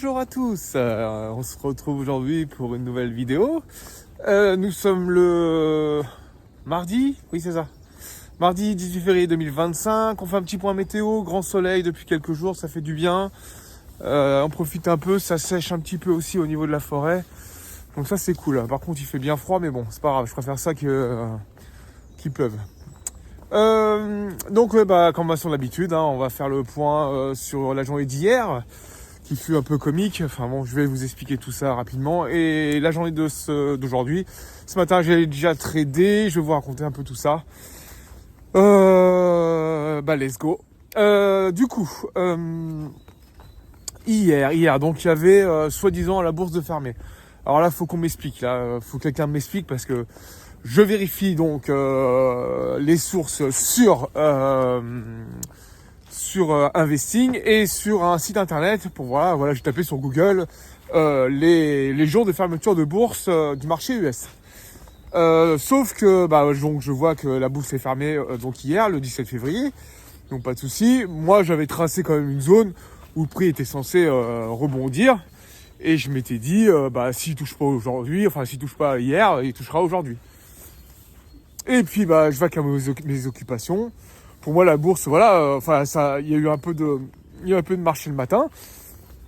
Bonjour à tous, on se retrouve aujourd'hui pour une nouvelle vidéo. Nous sommes le mardi, oui c'est ça, mardi 18 février 2025, on fait un petit point météo, grand soleil depuis quelques jours, ça fait du bien. On profite un peu, ça sèche un petit peu aussi au niveau de la forêt, donc ça c'est cool. Par contre il fait bien froid, mais bon c'est pas grave, je préfère ça qu'il pleuve. Comme à son habitude, on va faire le point sur la journée d'hier, qui fut un peu comique. Enfin bon, je vais vous expliquer tout ça rapidement. Et la journée d'aujourd'hui, ce matin j'ai déjà tradé, je vais vous raconter un peu tout ça. Let's go. Hier, donc il y avait soi-disant la bourse de fermer. Alors là, faut qu'on m'explique, faut que quelqu'un m'explique parce que je vérifie donc les sources sur Investing et sur un site internet pour voilà, j'ai tapé sur Google les jours de fermeture de bourse du marché US. Sauf que donc je vois que la bourse est fermée donc hier, le 17 février, donc pas de souci. Moi, j'avais tracé quand même une zone où le prix était censé rebondir. Et je m'étais dit, s'il touche pas aujourd'hui, s'il touche pas hier, il touchera aujourd'hui. Et puis, je vais à mes occupations. Pour moi, la bourse, il y a eu un peu de marché le matin,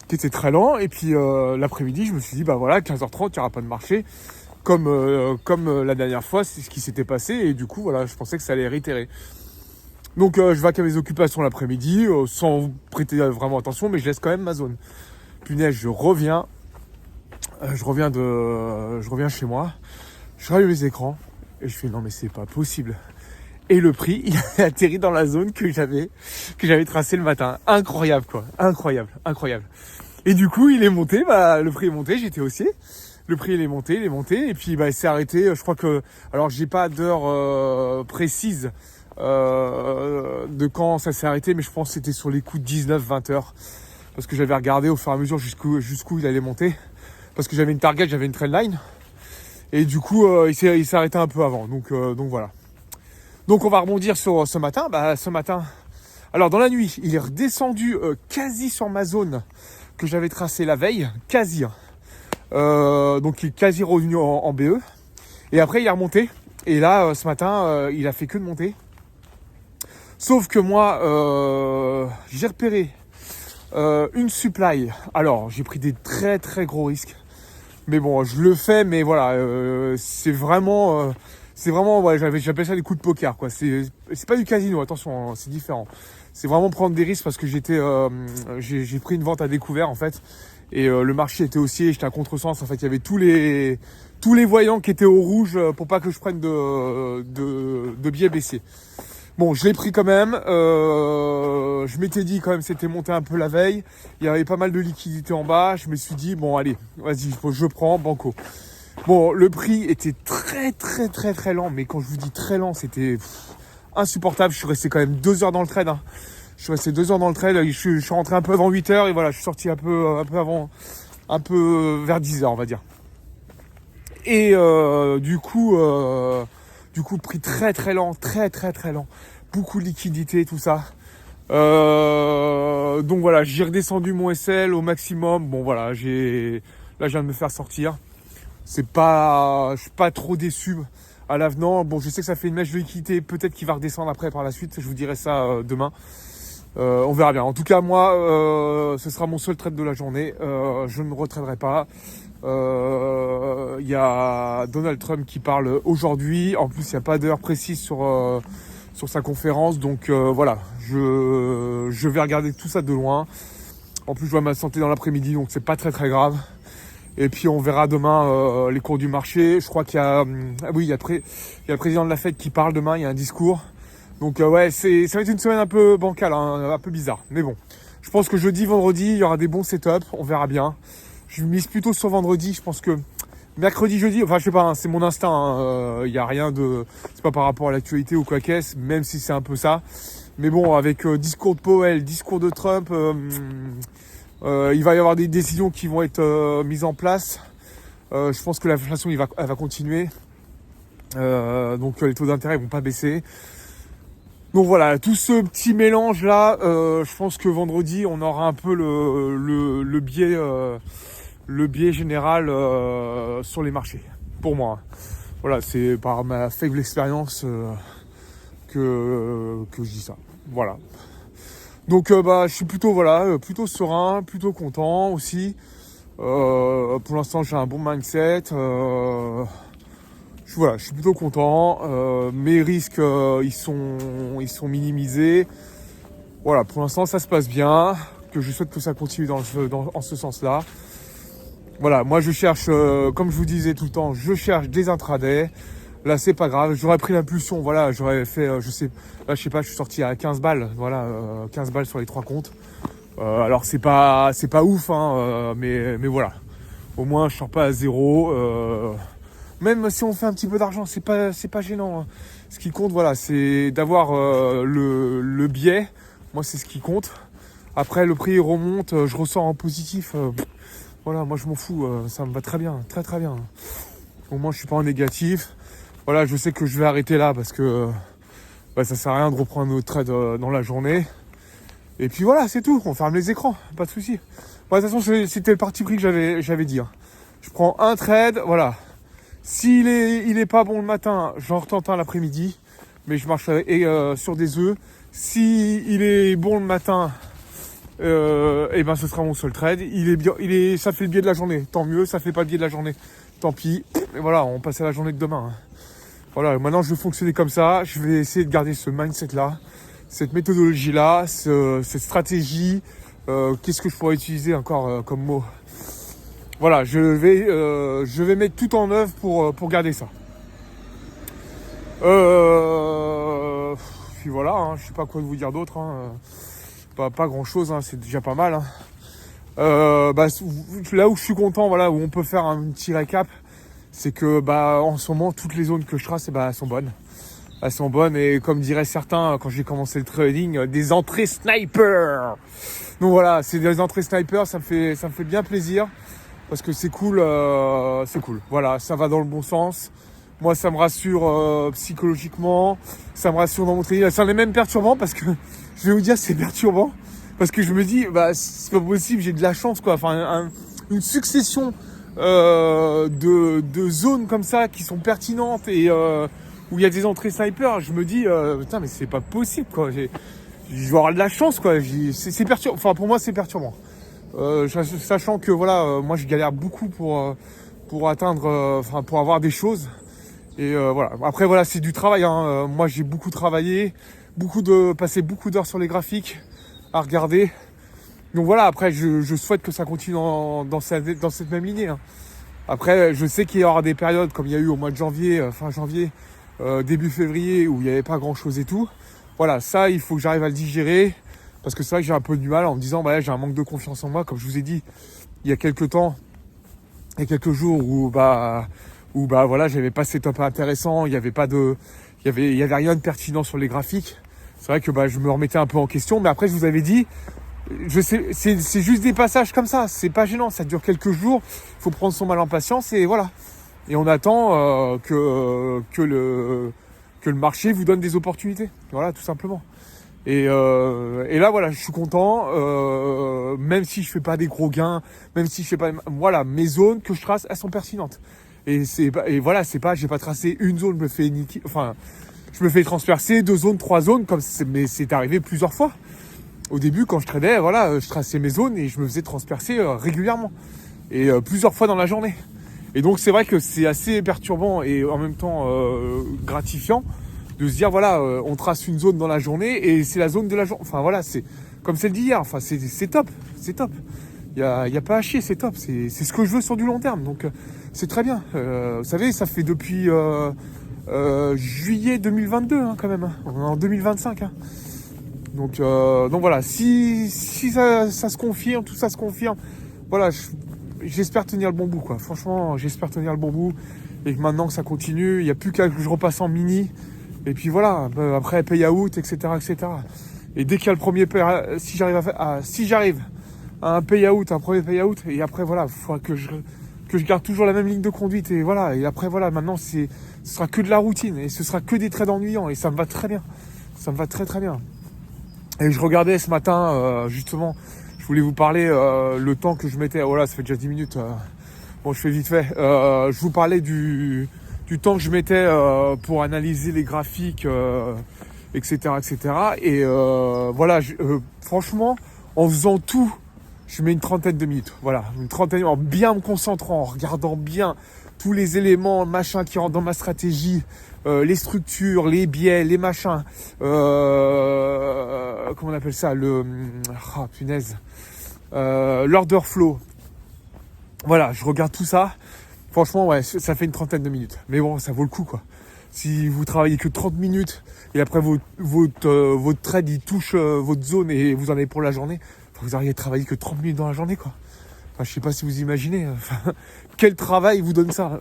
qui était très lent. Et puis, l'après-midi, je me suis dit, 15h30, il n'y aura pas de marché. Comme la dernière fois, c'est ce qui s'était passé. Et du coup, je pensais que ça allait réitérer. Donc, je vais à mes occupations l'après-midi, sans prêter vraiment attention, mais je laisse quand même ma zone. Punaise, je reviens chez moi, je rallume les écrans et je fais non mais c'est pas possible. Et le prix, il a atterri dans la zone que j'avais tracé le matin. Incroyable quoi, incroyable. Et du coup, il est monté, le prix est monté, j'étais haussier. Le prix il est monté et puis il s'est arrêté. Je crois que, alors j'ai pas d'heure précise de quand ça s'est arrêté, mais je pense que c'était sur les coups de 19-20 heures. Parce que j'avais regardé au fur et à mesure jusqu'où il allait monter. Parce que j'avais une target, j'avais une trendline. Et du coup, il s'est arrêté un peu avant. Donc voilà. Donc on va rebondir sur ce matin. Ce matin, alors dans la nuit, il est redescendu quasi sur ma zone que j'avais tracée la veille. Quasi. Donc il est quasi revenu en BE. Et après, il est remonté. Et là, ce matin, il a fait que de monter. Sauf que moi, j'ai repéré une supply. Alors, j'ai pris des très très gros risques. Mais bon, je le fais, mais voilà, c'est vraiment, j'appelle ça des coups de poker, quoi. C'est pas du casino, attention, c'est différent. C'est vraiment prendre des risques parce que j'ai pris une vente à découvert en fait, et le marché était haussier, j'étais à contresens. En fait, il y avait tous les voyants qui étaient au rouge pour pas que je prenne de biais baissiers. Bon, je l'ai pris quand même. Je m'étais dit quand même, c'était monté un peu la veille. Il y avait pas mal de liquidités en bas. Je me suis dit, bon, allez, vas-y, je prends, banco. Bon, le prix était très, très, très, très lent. Mais quand je vous dis très lent, c'était insupportable. Je suis resté quand même 2 heures dans le trade. Je suis resté 2 heures dans le trade. Je suis rentré un peu avant 8 heures. Et voilà, je suis sorti un peu avant, un peu vers 10 heures, on va dire. Et du coup, prix très très lent, très très très lent. Beaucoup de liquidité, tout ça. Donc voilà, j'ai redescendu mon SL au maximum. Bon voilà, là je viens de me faire sortir. Je suis pas trop déçu à l'avenant. Bon, je sais que ça fait une mèche de liquidité, peut-être qu'il va redescendre après par la suite. Je vous dirai ça demain. On verra bien. En tout cas, moi, ce sera mon seul trade de la journée. Je ne retraderai pas. Il y a Donald Trump qui parle aujourd'hui. En plus, il n'y a pas d'heure précise sur sa conférence. Donc voilà, je vais regarder tout ça de loin. En plus, je vois ma santé dans l'après-midi, donc c'est pas très très grave. Et puis on verra demain les cours du marché. Je crois qu'il y a il y a le président de la Fed qui parle demain. Il y a un discours. Donc ça va être une semaine un peu bancale, un peu bizarre. Mais bon, je pense que jeudi, vendredi, il y aura des bons setups. On verra bien. Je mise plutôt sur vendredi. Je pense que mercredi, jeudi, je sais pas, c'est mon instinct. Il y a rien de, c'est pas par rapport à l'actualité ou quoi qu'est-ce, même si c'est un peu ça. Mais bon, avec discours de Powell, discours de Trump, il va y avoir des décisions qui vont être mises en place. Je pense que l'inflation, elle va continuer. Donc les taux d'intérêt vont pas baisser. Donc voilà, tout ce petit mélange là, je pense que vendredi on aura un peu le biais général sur les marchés, pour moi. Voilà, c'est par ma faible expérience que je dis ça. Voilà. Donc je suis plutôt serein, plutôt content aussi. Pour l'instant j'ai un bon mindset. Je suis plutôt content. Mes risques ils sont minimisés. Voilà, pour l'instant ça se passe bien. Que je souhaite que ça continue en ce sens-là. Voilà, moi je cherche, comme je vous disais tout le temps, je cherche des intradais. Là c'est pas grave, j'aurais pris l'impulsion, voilà, j'aurais fait, je sais pas, je suis sorti à 15 balles, voilà, 15 balles sur les 3 comptes. Alors c'est pas ouf, hein, mais voilà. Au moins je sors pas à zéro. Même si on fait un petit peu d'argent, c'est pas gênant. Hein. Ce qui compte, voilà, c'est d'avoir le biais. Moi c'est ce qui compte. Après le prix remonte, je ressors en positif. Voilà, moi je m'en fous, ça me va très bien, très très bien. Au moins je suis pas en négatif. Voilà, je sais que je vais arrêter là parce que ça sert à rien de reprendre notre trade dans la journée. Et puis voilà, c'est tout, on ferme les écrans, pas de souci. Bon, de toute façon, c'était le parti pris que j'avais dit. Hein. Je prends un trade, voilà. S'il est pas bon le matin, j'en retente un l'après-midi, mais je marche sur des œufs. Si il est bon le matin, et ben ce sera mon seul trade. Ça fait le biais de la journée, tant mieux. Ça fait pas le biais de la journée, tant pis. Et voilà, on passe à la journée de demain. Hein. Voilà, maintenant je vais fonctionner comme ça. Je vais essayer de garder ce mindset là, cette méthodologie là, cette stratégie. Qu'est-ce que je pourrais utiliser encore comme mot? Voilà, je vais mettre tout en œuvre pour garder ça. Puis voilà, hein, je sais pas quoi vous dire d'autre. Hein. Pas grand chose, hein, c'est déjà pas mal. Hein. Là où je suis content, voilà, où on peut faire un petit récap, c'est que en ce moment toutes les zones que je trace, elles sont bonnes. Elles sont bonnes et comme diraient certains quand j'ai commencé le trading, des entrées sniper. Donc voilà, c'est des entrées sniper, ça me fait bien plaisir parce que c'est cool, c'est cool. Voilà, ça va dans le bon sens. Moi, ça me rassure psychologiquement, ça me rassure dans mon trading. Ça en est même perturbant parce que je vais vous dire, c'est perturbant parce que je me dis, c'est pas possible, j'ai de la chance quoi. Enfin, une succession de zones comme ça qui sont pertinentes et où il y a des entrées sniper. Je me dis, putain, mais c'est pas possible quoi. Je vais avoir de la chance quoi. C'est perturbant. Enfin, pour moi, c'est perturbant. Sachant que voilà, moi, je galère beaucoup pour atteindre, pour avoir des choses. Et voilà. Après voilà, c'est du travail. Hein. Moi j'ai beaucoup travaillé, passé beaucoup d'heures sur les graphiques à regarder. Donc voilà, après je souhaite que ça continue dans cette même lignée. Hein. Après je sais qu'il y aura des périodes comme il y a eu au mois de janvier, fin janvier, début février où il n'y avait pas grand chose et tout. Voilà, ça il faut que j'arrive à le digérer. Parce que c'est vrai que j'ai un peu du mal en me disant j'ai un manque de confiance en moi, comme je vous ai dit il y a quelques jours où voilà, j'avais pas ces top intéressants, il y avait rien de pertinent sur les graphiques. C'est vrai que je me remettais un peu en question, mais après je vous avais dit, je sais, c'est juste des passages comme ça, c'est pas gênant, ça dure quelques jours, il faut prendre son mal en patience et voilà. Et on attend que le marché vous donne des opportunités, voilà, tout simplement. Et là voilà, je suis content, même si je fais pas des gros gains, même si je fais pas, voilà, mes zones que je trace, elles sont pertinentes. Et voilà, c'est pas, j'ai pas tracé une zone, je me fais transpercer 2 zones, 3 zones, mais c'est arrivé plusieurs fois. Au début, quand je tradais, voilà, je traçais mes zones et je me faisais transpercer régulièrement. Et plusieurs fois dans la journée. Et donc c'est vrai que c'est assez perturbant et en même temps gratifiant de se dire voilà, on trace une zone dans la journée et c'est la zone de la journée. Enfin voilà, c'est comme celle d'hier. Enfin c'est top, c'est top. Il y a pas à chier, c'est top. C'est ce que je veux sur du long terme. Donc c'est très bien. Vous savez, ça fait depuis juillet 2022 hein, quand même. Hein. On est en 2025. Hein. Donc voilà, si ça se confirme, tout ça se confirme, voilà, j'espère tenir le bon bout quoi. Franchement, j'espère tenir le bon bout et que maintenant que ça continue, il n'y a plus qu'à que je repasse en mini. Et puis voilà, après payout, etc., etc. Et dès qu'il y a le premier si j'arrive à un payout, un premier payout, et après voilà, il faudra que je garde toujours la même ligne de conduite et voilà. Et après voilà, maintenant ce sera que de la routine et ce sera que des trades ennuyants et ça me va très bien. Ça me va très très bien. Et je regardais ce matin, justement, je voulais vous parler le temps que je mettais. Voilà, ça fait déjà 10 minutes. Bon, je fais vite fait. Je vous parlais du temps que je mettais pour analyser les graphiques, etc., etc. Et voilà, franchement, en faisant tout, je mets une trentaine de minutes. Voilà, une trentaine, en bien me concentrant, en regardant bien tous les éléments, machin qui rentrent dans ma stratégie, les structures, les biais, les machins, comment on appelle ça, punaise, l'order flow. Voilà, je regarde tout ça. Franchement, ouais, ça fait une trentaine de minutes. Mais bon, ça vaut le coup, quoi. Si vous travaillez que 30 minutes et après votre trade il touche votre zone et vous en avez pour la journée, vous auriez travaillé que 30 minutes dans la journée, quoi. Enfin, je sais pas si vous imaginez. Quel travail vous donne ça,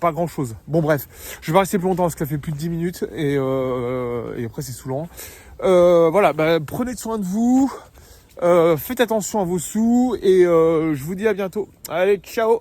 pas grand chose. Bon bref, je vais rester plus longtemps parce que ça fait plus de 10 minutes et après c'est saoulant. Voilà, prenez soin de vous, faites attention à vos sous et je vous dis à bientôt. Allez, ciao.